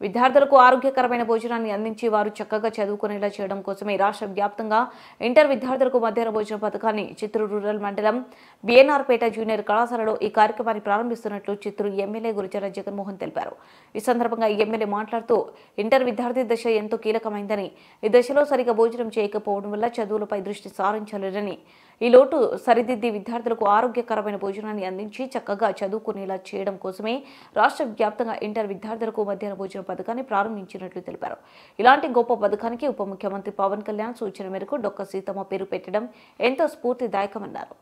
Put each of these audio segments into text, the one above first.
విద్యార్థులకు ఆరోగ్యకరమైన భోజనాన్ని అందించి వారు చక్కగా చదువుకునేలా చేయడం కోసమే రాష్ట్ర వ్యాప్తంగా ఇంటర్ విద్యార్థులకు మధ్యాహ్న భోజన పథకాన్ని చిత్తూరు రూరల్ మండలం బిఎన్ఆర్పేట జూనియర్ కళాశాలలో ఈ కార్యక్రమాన్ని ప్రారంభిస్తున్నట్లు చిత్తూరు ఎమ్మెల్యే గురుజాల జగన్మోహన్ తెలిపారు. ఈ సందర్భంగా ఎమ్మెల్యే మాట్లాడుతూ ఇంటర్ విద్యార్థి దశ ఎంతో కీలకమైందని, ఈ దశలో సరిగా భోజనం చేయకపోవడం వల్ల చదువులపై దృష్టి సారించలేరని, ఈ లోటు సరిదిద్ది విద్యార్థులకు ఆరోగ్యకరమైన భోజనాన్ని అందించి చక్కగా చదువుకునేలా చేయడం కోసమే రాష్ట్ర వ్యాప్తంగా ఇంటర్ విద్యార్థులకు మధ్యాహ్న భోజన పథకాన్ని ప్రారంభించినట్లు తెలిపారు. ఇలాంటి గొప్ప పథకానికి ఉప ముఖ్యమంత్రి పవన్ కళ్యాణ్ సూచన మేరకు డొక్క సీతమ్మ పేరు పెట్టడం ఎంతో స్ఫూర్తిదాయకమన్నారు.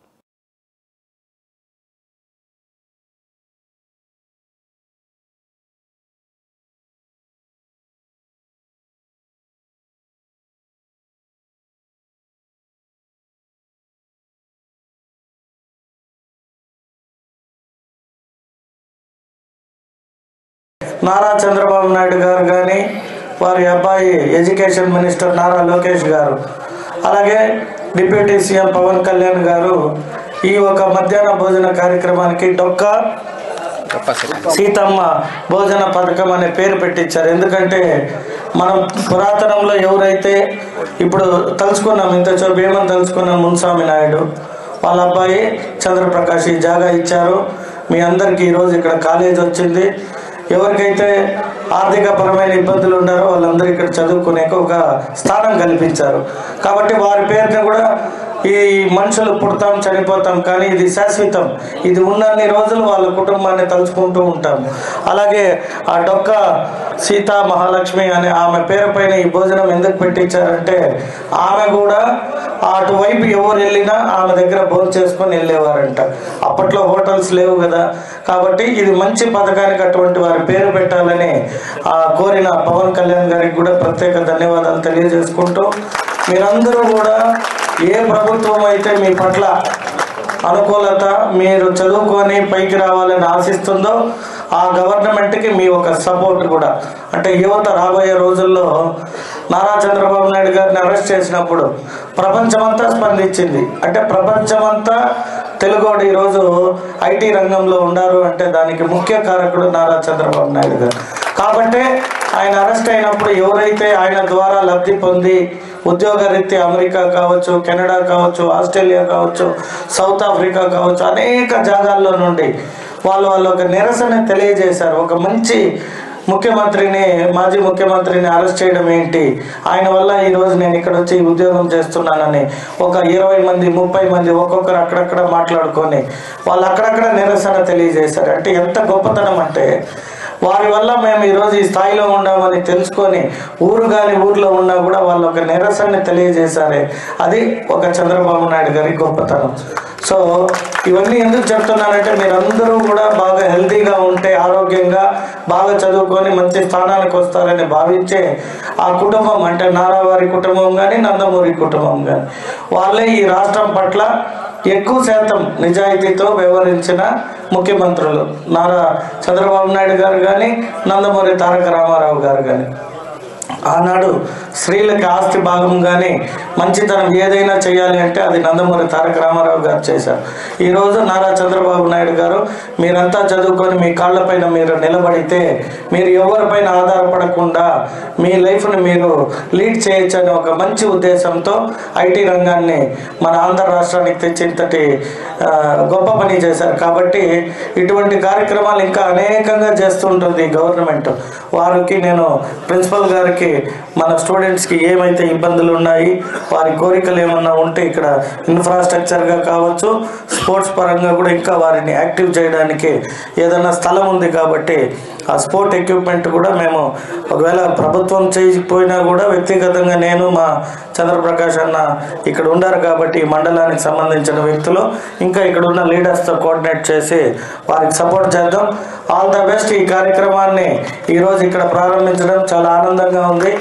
నారా చంద్రబాబు నాయుడు గారు కానీ, వారి అబ్బాయి ఎడ్యుకేషన్ మినిస్టర్ నారా లోకేష్ గారు, అలాగే డిప్యూటీ సీఎం పవన్ కళ్యాణ్ గారు ఈ ఒక మధ్యాహ్న భోజన కార్యక్రమానికి డొక్క సీతమ్మ భోజన పథకం అనే పేరు పెట్టించారు. ఎందుకంటే మనం పురాతనంలో ఎవరైతే ఇప్పుడు తలుచుకున్నాం, ఇంత భీమని తలుచుకున్నాం, మున్స్వామి నాయుడు వాళ్ళ అబ్బాయి చంద్రప్రకాష్ ఈ జాగా ఇచ్చారు. మీ అందరికీ ఈరోజు ఇక్కడ కాలేజ్ వచ్చింది. ఎవరికైతే ఆర్థిక పరమైన ఇబ్బందులు ఉన్నారో వాళ్ళందరూ ఇక్కడ చదువుకునే ఒక స్థానం కల్పించారు. కాబట్టి వారి పేరుని కూడా ఈ మనుషులు పుడతాం చనిపోతాం, కానీ ఇది శాశ్వతం. ఇది ఉన్నన్ని రోజులు వాళ్ళ కుటుంబాన్ని తలుచుకుంటూ ఉంటాం. అలాగే ఆ డొక్క సీతా మహాలక్ష్మి అనే ఆమె పేరు పైన ఈ భోజనం ఎందుకు పెట్టించారంటే, ఆమె కూడా అటువైపు ఎవరు వెళ్ళినా ఆమె దగ్గర భోజనం చేసుకొని వెళ్ళేవారంట. అప్పట్లో హోటల్స్ లేవు కదా, కాబట్టి ఇది మంచి పథకానికి అటువంటి వారి పేరు పెట్టాలని కోరిన పవన్ కళ్యాణ్ గారికి కూడా ప్రత్యేక ధన్యవాదాలు తెలియజేసుకుంటూ, మీరందరూ కూడా ఏ ప్రభుత్వం అయితే మీ పట్ల అనుకూలత, మీరు చదువుకొని పైకి రావాలని ఆశిస్తుందో ఆ గవర్నమెంట్కి మీ ఒక సపోర్ట్ కూడా, అంటే యువత రాబోయే రోజుల్లో నారా చంద్రబాబు నాయుడు గారిని అరెస్ట్ చేసినప్పుడు ప్రపంచమంతా స్పందించింది. అంటే ప్రపంచమంతా తెలుగోడు ఈరోజు ఐటీ రంగంలో ఉన్నారు అంటే దానికి ముఖ్య కారకుడు నారా చంద్రబాబు నాయుడు గారు. కాబట్టి ఆయన అరెస్ట్ అయినప్పుడు ఎవరైతే ఆయన ద్వారా లబ్ధి పొంది ఉద్యోగరీత్యా అమెరికా కావచ్చు, కెనడా కావచ్చు, ఆస్ట్రేలియా కావచ్చు, సౌత్ ఆఫ్రికా కావచ్చు, అనేక జాగాల్లో నుండి వాళ్ళు ఒక నిరసన తెలియజేశారు. ఒక మంచి ముఖ్యమంత్రిని, మాజీ ముఖ్యమంత్రిని అరెస్ట్ చేయడం ఏంటి, ఆయన వల్ల ఈరోజు నేను ఇక్కడ వచ్చి ఉద్యోగం చేస్తున్నానని ఒక 20 మంది 30 మంది ఒక్కొక్కరు అక్కడక్కడ మాట్లాడుకొని వాళ్ళు అక్కడక్కడ నిరసన తెలియజేశారు. అంటే ఎంత గొప్పతనం అంటే, వారి వల్ల మేము ఈరోజు ఈ స్థాయిలో ఉన్నామని తెలుసుకొని ఊర్లో ఉన్నా కూడా వాళ్ళు ఒక నిరసనని తెలియజేశారే, అది ఒక చంద్రబాబు నాయుడు గారి గొప్పతనం. సో ఇవన్నీ ఎందుకు చెప్తున్నానంటే, మీరందరూ కూడా బాగా హెల్తీగా ఉంటే, ఆరోగ్యంగా బాగా చదువుకొని మంచి స్థానానికి వస్తారని భావించే ఆ కుటుంబం, అంటే నారావారి కుటుంబం కానీ, నందమూరి కుటుంబం కానీ, వాళ్ళే ఈ రాష్ట్రం పట్ల ఎక్కువ శాతం నిజాయితీతో వ్యవహరించిన ముఖ్యమంత్రులు నారా చంద్రబాబు నాయుడు గారు కానీ, నందమూరి తారక రామారావు గారు కానీ. ఆనాడు స్త్రీలకి ఆస్తి భాగం కానీ మంచితనం ఏదైనా చేయాలి అంటే అది నందమూరి తారక రామారావు గారు చేశారు. ఈరోజు నారా చంద్రబాబు నాయుడు గారు, మీరంతా చదువుకొని మీ కాళ్ళపైన మీరు నిలబడితే, మీరు ఎవరిపైన ఆధారపడకుండా మీ లైఫ్ని మీరు లీడ్ చేయొచ్చు అనే ఒక మంచి ఉద్దేశంతో ఐటీ రంగాన్ని మన ఆంధ్ర రాష్ట్రానికి తెచ్చింతటి గొప్ప పని చేశారు. కాబట్టి ఇటువంటి కార్యక్రమాలు ఇంకా అనేకంగా చేస్తుంటుంది గవర్నమెంట్. వారికి నేను ప్రిన్సిపల్ గారికి, మన స్టూడెంట్స్కి ఏమైతే ఇబ్బందులు ఉన్నాయి, వారి కోరికలు ఏమన్నా ఉంటే ఇక్కడ ఇన్ఫ్రాస్ట్రక్చర్గా కావచ్చు, స్పోర్ట్స్ పరంగా కూడా ఇంకా వారిని యాక్టివ్ చేయడానికి ఏదైనా స్థలం ఉంది. కాబట్టి ఆ స్పోర్ట్ ఎక్విప్మెంట్ కూడా మేము ఒకవేళ ప్రభుత్వం చేయకపోయినా కూడా వ్యక్తిగతంగా నేను, మా చంద్రప్రకాష్ అన్న ఇక్కడ ఉన్నారు కాబట్టి ఈ మండలానికి సంబంధించిన వ్యక్తులు ఇంకా ఇక్కడ ఉన్న లీడర్స్తో కోఆర్డినేట్ చేసి వారికి సపోర్ట్ చేద్దాం. All the best. ఈ కార్యక్రమాన్ని ఈరోజు ఇక్కడ ప్రారంభించడం చాలా ఆనందంగా ఉంది.